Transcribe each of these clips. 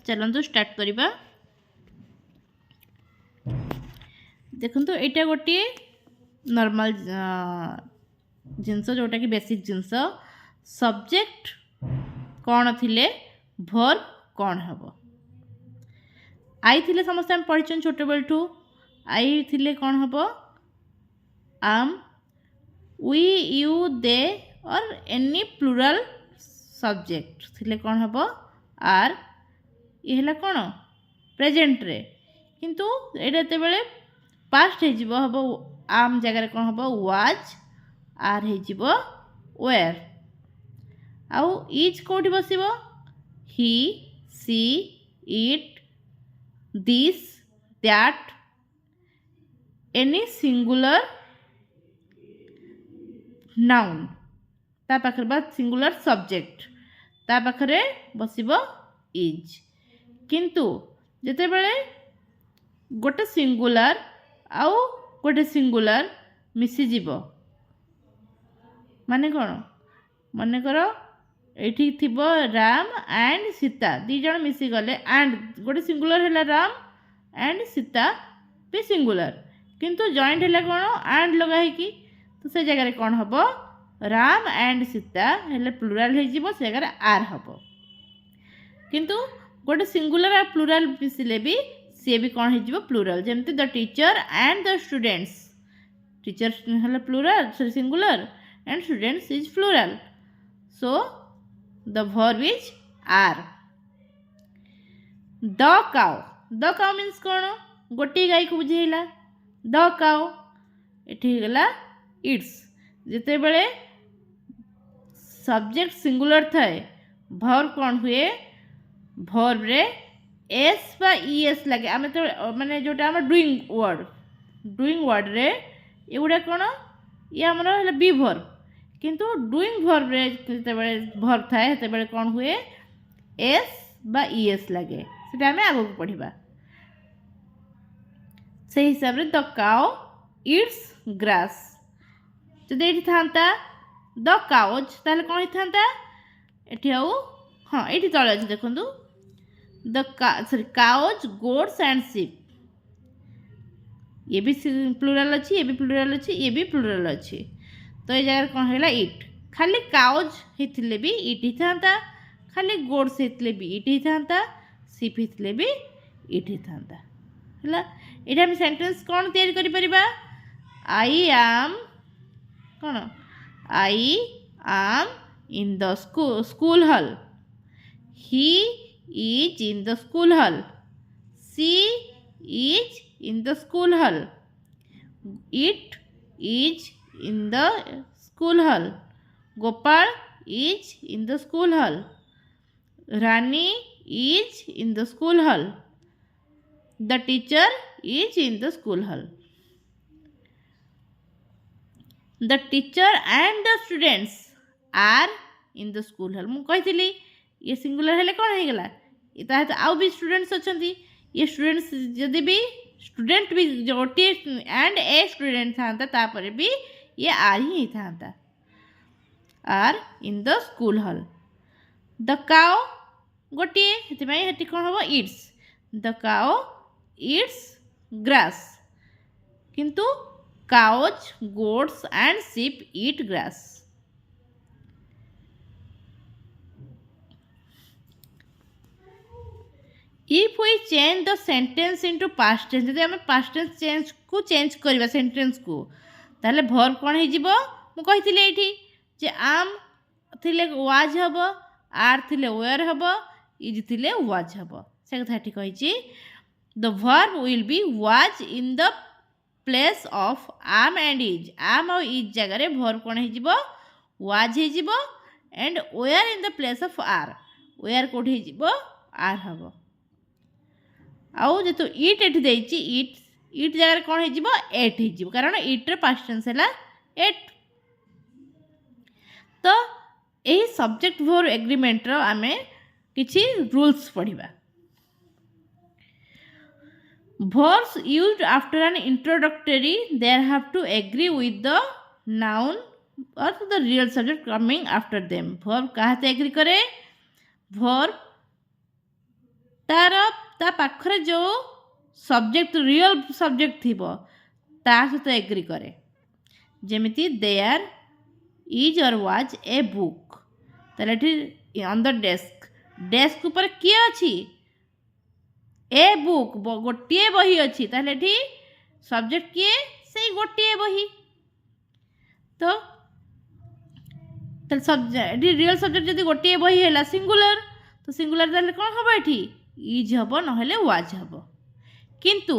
चलतु स्टार्ट करवा। देखो यहाँ गोटे नॉर्मल जिनस जोटा कि बेसिक जिनस सब्जेक्ट कौन थिले वर्ब कौन हम आई थिले समस्त आम पढ़ी छोट बेलू आई थिले कौन हम आम वी यू दे और एनी प्लूराल सब्जेक्ट थिले कौन हम आर ये कौन प्रेजेंट रे किंतु एटा एते बेले पास्ट हो हम आम जगह कौन हम वाज आर हो वेयर आउ इज कौटी बस he she it this that any singular noun ता पाखरे बा सिंगुलर सब्जेक्ट ता पाखरे बसिबो इज किंतु जेते बेले गोटे सिंगुलर आउ गोटे सिंगुलर मिसी जीवो माने कौन मन कर ये थी राम एंड सीता दी जन मिसी गले एंड गोटे सिंगुलर है राम एंड सीता भी सिंगुलर किंतु जॉइंट है कौन एंड लगाई तो से जगह कौन हम राम एंड सीता हेले प्लूराल हो जगह आर हम किंतु गोटे सिंगुलर और प्लूराल मिसिले भी सी भी कौन हो प्लूराल जमती the teacher and the students teacher है plural singular and students is plural so the verb is are. The cow means कौन गोटे गाई को बुझेला द काउ एला इट्स जिते बड़े सब्जेक्ट सिंगुलर थाए वर्ब कौन हुए वर्ब रे एस बा ईएस लगे आम तो माने जोटा आम डुईंग वर्ड रे एगुड़ा कौन ये आमर बी वर्ब किंतु डुईंग वर्ब रे जितेबाला वर्ब थाए सेतेबाला कौन हुए एस बा ईएस लगे सेटा आम आगो पढ़ा से हिसाब से द काउ इट्स ग्रास जब ये था द काउज ताहले कौन होता ये हाँ ये तले अच्छे देखो the sorry cows goats and sheep ये भी प्लूराल अच्छी ये भी प्लूराल अच्छी ये भी प्लूराल अच्छी तो ये जगह कौन है इट खाली काउज होते भी इट ही था खाली गोड्स होते भी इट ही था शिप होते भी इट ही था है ये आम सेंटेंस कौन तैयारी करि परिबा आई एम कौन I am in the school hall he is in the school hall she is in the school hall it is in the school hall Gopal is in the school hall Rani is in the school hall the teacher is in the school hall the teacher and the students are in the school hall मु कहितली ये singular हेले कौन हो गला ये आउ भी students अच्छी ये स्टूडेंट्स जदि भी स्टूडेंट भी गोटे एंड ए स्टूडेंट था तापर भी ये आर ही था are in the school hall the cow गोटे हेटी कौन हम eats the cow eats grass किंतु cows goats and sheep eat grass if we change the sentence into past tense जब आम पास्ट टेंस चेंज करवा सेंटेंस को ताहले वर्ब कौन हो कही ये आम थिले वाज हम आर थिले वेयर हम इज थिले वाज हम से कथा कही the verb will be was in the place of am and is am और इज जगह वर्ब कौन हो वाज हो and were in the place of are were कौटी हो आर हम आउ जो इट एट देती इट जगह कौन हो एट हो कारण इट्र पास्ट टेंस है एट तो यही सब्जेक्ट वर्ब एग्रीमेंट आम किसी रूल्स पढ़ा verbs used after an introductory there have to agree with the noun or the real subject coming after them verb कहाँ से agree करे verb तार ता पाखरे जो सब्जेक्ट रियल सब्जेक्ट थी ता सहित एग्री करे जेमिति देयर इज और वाज ए बुक ताले ऑन द डेस्क डेस्क ऊपर किए अच्छी ए बुक गोटे बही अच्छी ताले सब्जेक्ट किए से गोटे बही तो रियल सब्जेक्ट जब गोटे बही है सिंगुलर तो सिंगुलर ताले कौन हम ये इज हम ना वाज हम किंतु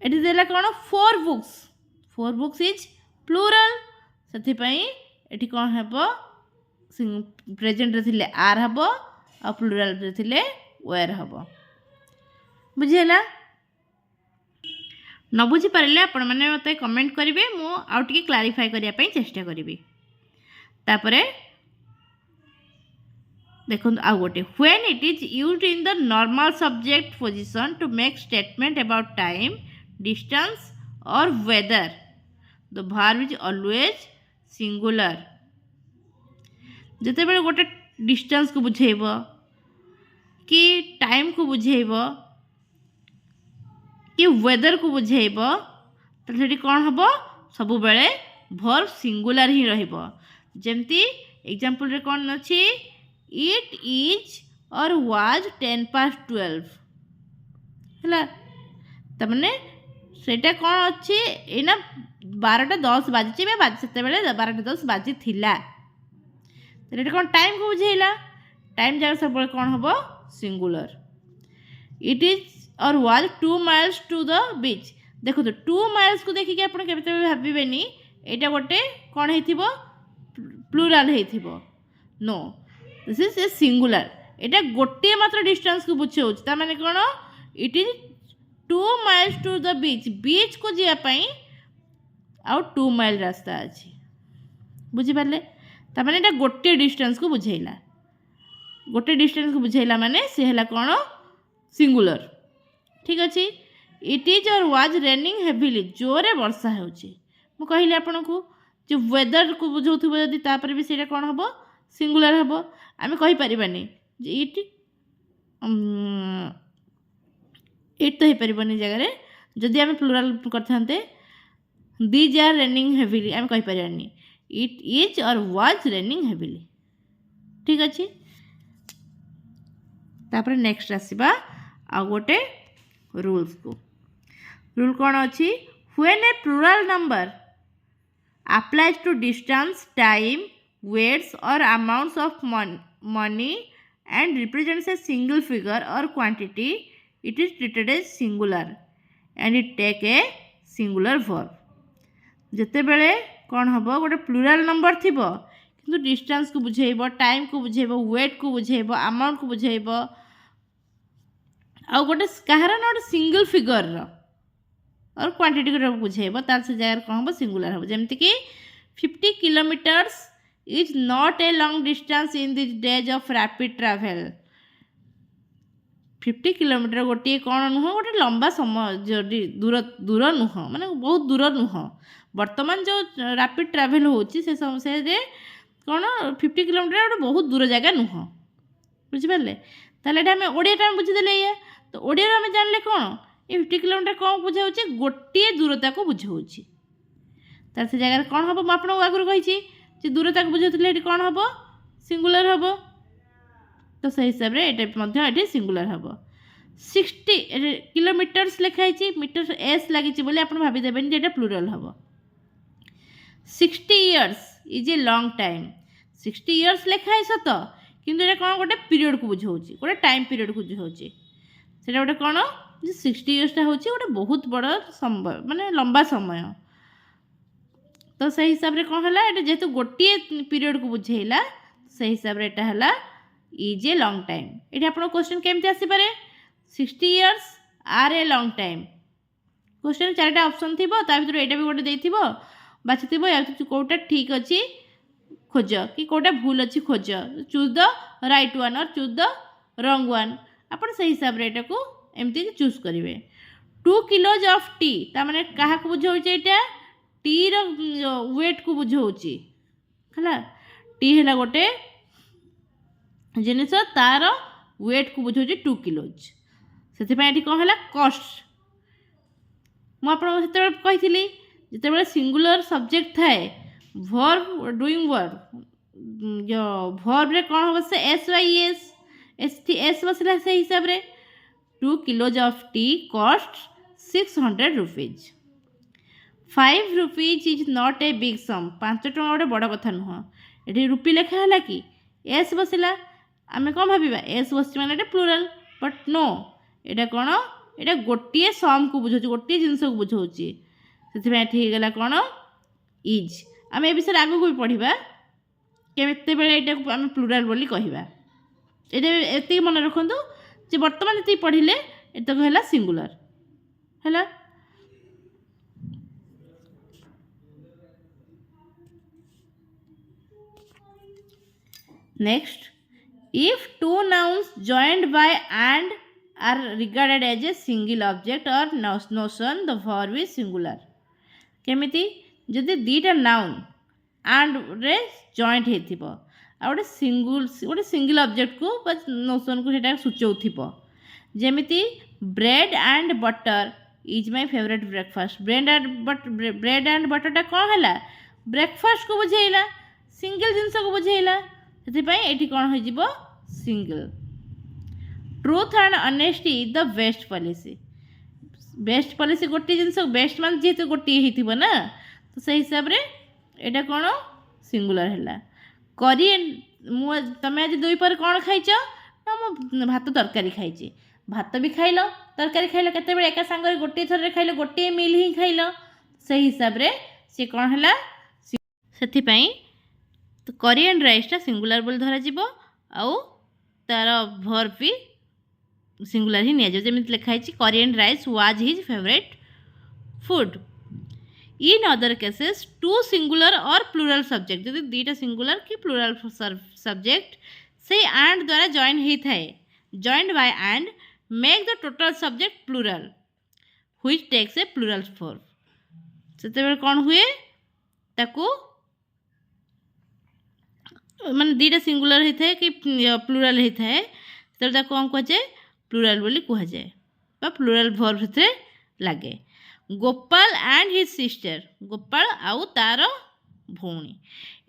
ये देला कौन 4 बुक्स इज प्लूराल से कौन हम प्रेजेंट रे थिले आर हम आ प्लूराल रे थिले वेयर हम बुझीला न बुझी पारे आपण मैंने मत कमेंट करेंगे मु आउ टिके क्लारिफाई करने चेष्टा करी तापरे देखो आउ गोटे when it is used in the normal subject position to make statement about time distance or weather the verb is always singular जिते बेले गोटे डिस्टेंस को बुझेब कि टाइम को बुझेब कि वेदर को बुझेब तो कौन हम सब बेले वर्ब सिंगुलर ही रहिबो जेमती एग्जांपल रे कौन अच्छी इट इज और वाज 10:12 है तमने सेटा कौन अच्छी एना 12:10 बाजी से 12:10 बाजी थिला तो कौन टाइम को बुझेला टाइम जगह सब कौन हम सिंगुलर इट इज और was 2 miles to the beach देखो तो 2 miles को देखिए आप भावेनि यहाँ गोटे कौन हो प्लूराल हो no this is a singular यहाँ गोटे मात्र डिस्टेंस को बुझे माने कौन it is 2 miles to the beach को जावाई आउ 2 mile रास्ता अच्छी बुझीपारे ताने यहाँ गोटे डिस्टेंस को बुझेला गोटे डिस्टेंस को बुझेला माने सी है कौन सिंगुलर ठीक अच्छे इट इज और वाज रेनिंग हेविली जोरे वर्षा हो कहली आपन को जो वेदर को बुझाऊब जदि तापर भी सीटा कौन हम सिंगुलर हम आम कहीपरानी इट इट तो हो पारनी जगह जदि आम प्लूराल करते दीज आर रेनिंग हेविली आम कहीपरानी इट इज और वाज रेनिंग हेविली ठीक अच्छे तापर नेक्स्ट आसवा आ गोटे रूल्स को रूल कौन अच्छी when a plural number applies to distance time weights or amounts of money and represents a single figure or quantity it is treated as singular and it take a singular verb जते बेले कौन हम गोटे plural number थी किंतु distance को बुझेब time को बुझेब wait को बुझेब अमाउंट को बुझेब आ गोटे कहार ना गोटे सिंगल फिगर और क्वांटिटी को बुझेब तार से जगह कौन हम सिंगुलर हम जमती कि 50 kilometres is not a long distance in this days of rapid travel 50 kilometre गोटे कौन नुह गोटे लंबा समय दूर दूर नुह माने बहुत दूर नुह वर्तमान जो रैपिड ट्रैवल होची से समय कौन 50 किलोमीटर गोटे बहुत दूर जगह नुह बुझिपारे ताले आम ओडिया बुझीदे ये तो ओडिया आम जानले कौन ये 50 किलोमीटर कौन बुझाऊँ गोटे दूरता को बुझाऊँ तार से जगह कौन हम आप आगुरी कही दूरता को बुझाते कौन हम सिंगुलर हम तो से हिसाब से ये सिंगुलर हम 60 किलोमीटर्स लिखाई मीटर एस लगी बोले आप भाईदेवे ये प्लूराल हम 60 years is a long time 60 years लिखाई सत किंतु ये कौन गोटे पीरियड को बुझाऊँ गोटे टाइम पीरियड को बुझाऊँ से गोटे कौन 60 years हूँ गोटे बहुत बड़ समय माने लंबा समय तो से हिसाब से कौन है जेहेतु गोटे पीरियड को बुझेला से हिसाब से यहाँ इज ए लॉन्ग टाइम ये आप क्वेश्चन केमती आसीपे 60 years are a long time question 4टा ऑप्शन थी भर यहाँ भी गोटे दे बाछी या कौटा ठीक अच्छी खोज कि कौटा भूल अच्छी खोज चूज द राइट वन और चूज द रॉन्ग वन आप हिसाब से यहाँ एमती चूज करेंगे 2 kilos ऑफ टी ताने क्या बुझाऊँ यहाँ टी वेट को बुझाऊँ है टी है गोटे जिनिस तार वेट को बुझाऊँ 2 किलोज से कौन है कस्ट मुझे कही जिते सिंगुलर सब्जेक्ट थाए वर्ब डूइंग वर्ब जो वर्ब रे कौन हम से एस वाई एस बसला से हिसाब रे 2 kilos of tea cost 600 rupees 5 rupees is not a big sum 5 टଙ୍କା गोटे बड़ कथा नुह ये रुपी लेखा है कि एस बसला आम कौन भाविबा एस बस माने प्लूराल बट नो एटा कौन एटा गोटे सम को बुझाऊँ गोटे जिनस को बुझाऊँ से गला कौन इज आम ए विषय आगे भी पढ़ा केते यहाँ आम प्लूराल बोली कहवा ये मन रखु जे बर्तमान ये पढ़ले एतक है सिंगुलर है। Next if two nouns joined by and are regarded as a single object or notion the verb is singular केमिति जदि दीटा नाउन and रे जॉइंट हेतिबो आ गोटे सिंगल ऑब्जेक्ट को बस नोशन को सेटा सूचौथिबो जेमिति bread and butter is my favourite breakfast bread and butter टा कौन है ब्रेकफास्ट को बुझेला सिंगल जिनस को बुझेला से कौन हो single truth and honesty is the best policy गोटे जिनस बेस्ट मान जेहेतु गोटे हो ना तो से हिसाब रे एटा कौन सिंगुलर है। कोरियन तुम आज दुईपर कौन खाइच ना मु भात तरकारी खाई भात भी खाइल तरकारी खाइल केते एका सांगे गोटे थर खाइल गोटे मिल ही खाइल से हिसाब रे से कौन है से तो कोरियन राइसटा सिंगुलर बोली धरा जीवो आउ तार वर्ब भी सिंगुलर ही निया जमी लिखाई Korean rice was his favourite food. In other cases two singular और प्लूरल सब्जेक्ट जदि दीटा सिंगुलर कि प्लूरल सब्जेक्ट से एंड द्वारा जॉइन होता है joined by and make the total subject plural which takes a plural form से कौन हुए ताकू माने दीटा सिंगुलर होता है कि प्लूरल होता है तो कौन कहुए प्लूरल बोली कहुए प्लूरल वर्ब से लगे। Gopal and his sister Gopal आउ तार भौणी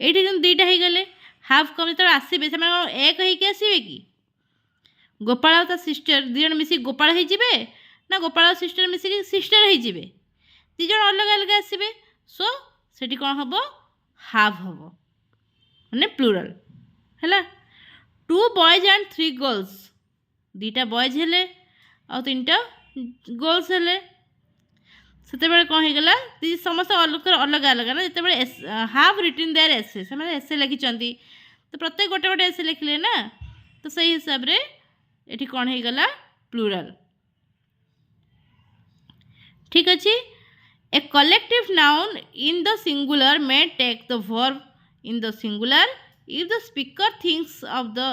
ये जो दीटा हो गले हाफ कम जो आसवे से एक होके आसवे कि गोपाल आ सिस्टर दिज मिसिक गोपाल हो ना गोपाल और सिस्टर मिसिक सिस्टर हो दिज अलग अलग आसवे सो से कौन हम हाफ हम माने प्लूरल है। 2 बॉयज एंड 3 गर्ल्स दीटा बॉयज हेले आ 3टा गर्ल्स हेले से कौन हो गला समस्त अलग अलग अलग ना जिते हाफ रिटन देयर एसे से एसे लिखिं तो प्रत्येक गोटे गोटे एसे लिखले ना तो सही हिसाब रे ये कौन हो गला प्लूरल। ठीक अच्छे a collective noun in the singular may take the verb in the singular if the speaker thinks of the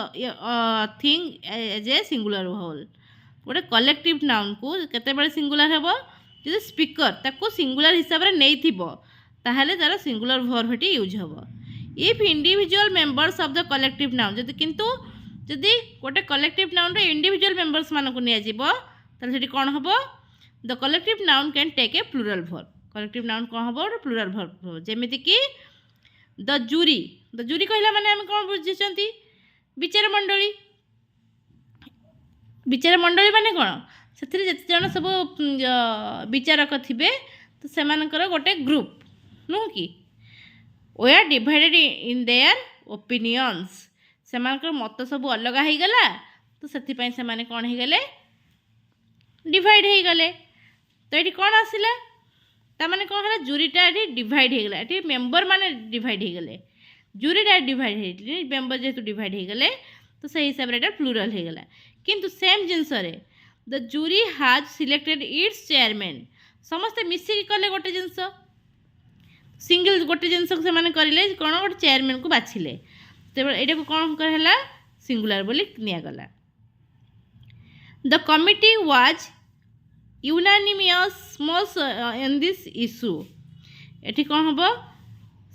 thing as a singular whole गोटे कलेक्टिव नाउन को केते सिंगुलर हेबो जो स्पीकर ताको सिंगुलर हिसाब रे नै थिबो ताहले तार सिंगुलर वर्ब हेटी यूज हेबो। If individual members of the collective noun जदि किंतु जदि गोटे कलेक्टिव नाउन रे इंडिविजुअल मेंबर्स मान को निया जिवो ताले सेठी कोन हेबो the collective noun can take a plural verb collective noun कोन हेबो प्लूरल वर्ब जेमिति कि द जूरी कहला माने हम कौन बुझे विचार मंडली माने कौन से जिते जन सब विचारक थे तो से गोटे ग्रुप नुह कि वे are divided in their opinions से मत सब अलग हो गला तो से कौन हो गले डिवाइड हो गले तो ये कौन आसला ताने कौन है जूरीटा ये डिवाइड हो गला ये मेंबर माने डिवाइड हो गले जूरीटा डिवाइड हो मेंबर जेहेतु डिवाइड हो गले तो से हिसाब से प्लूरल हो गला किंतु सेम जिनस द जूरी हाज सिलेक्टेड इट्स चेयरमैन समस्ते मिसिक कले गोटे जिनस सिंगल गोटे जिनस से करें कौन गोटे चेयरमैन को बाछिले तो यहाँ कौन है सिंगुलर बोली निगला। The committee was unanimous in this issue ये कौन हम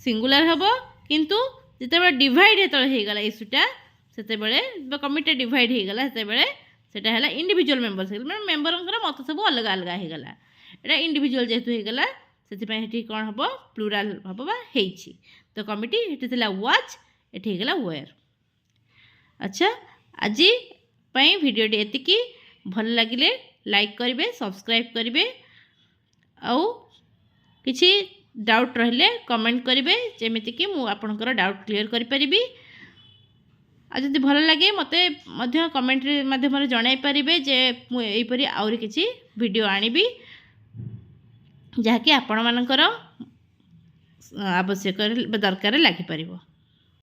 सिंगुलर हम किंतु जिते डिवाइड जो होगा इश्यूटा से कमिटी डिवाइड हो गला से इंडिविजुअल मेंबर्स मैंने मेंबर मत सब अलग अलग हो गला एटा इंडिविजुअल जेहेतु हो गला से कौन हम प्लूराल हम होती तो कमिटी ये वाच ये गला वेयर। अच्छा आज भिडियोटी एतिकी भल लगिले लाइक करेंगे सब्सक्राइब करेंगे आउ किसी डाउट रहिले कमेंट करेंगे जमीती कि मुझे आपंकर डाउट क्लीयर करी आज जब भल लगे मत कमेंट माध्यम जन पारे जे मुझे आउरी किसी वीडियो आनिबी जहाँकि आपण मानकर आवश्यक दरकार लगी पारिबो।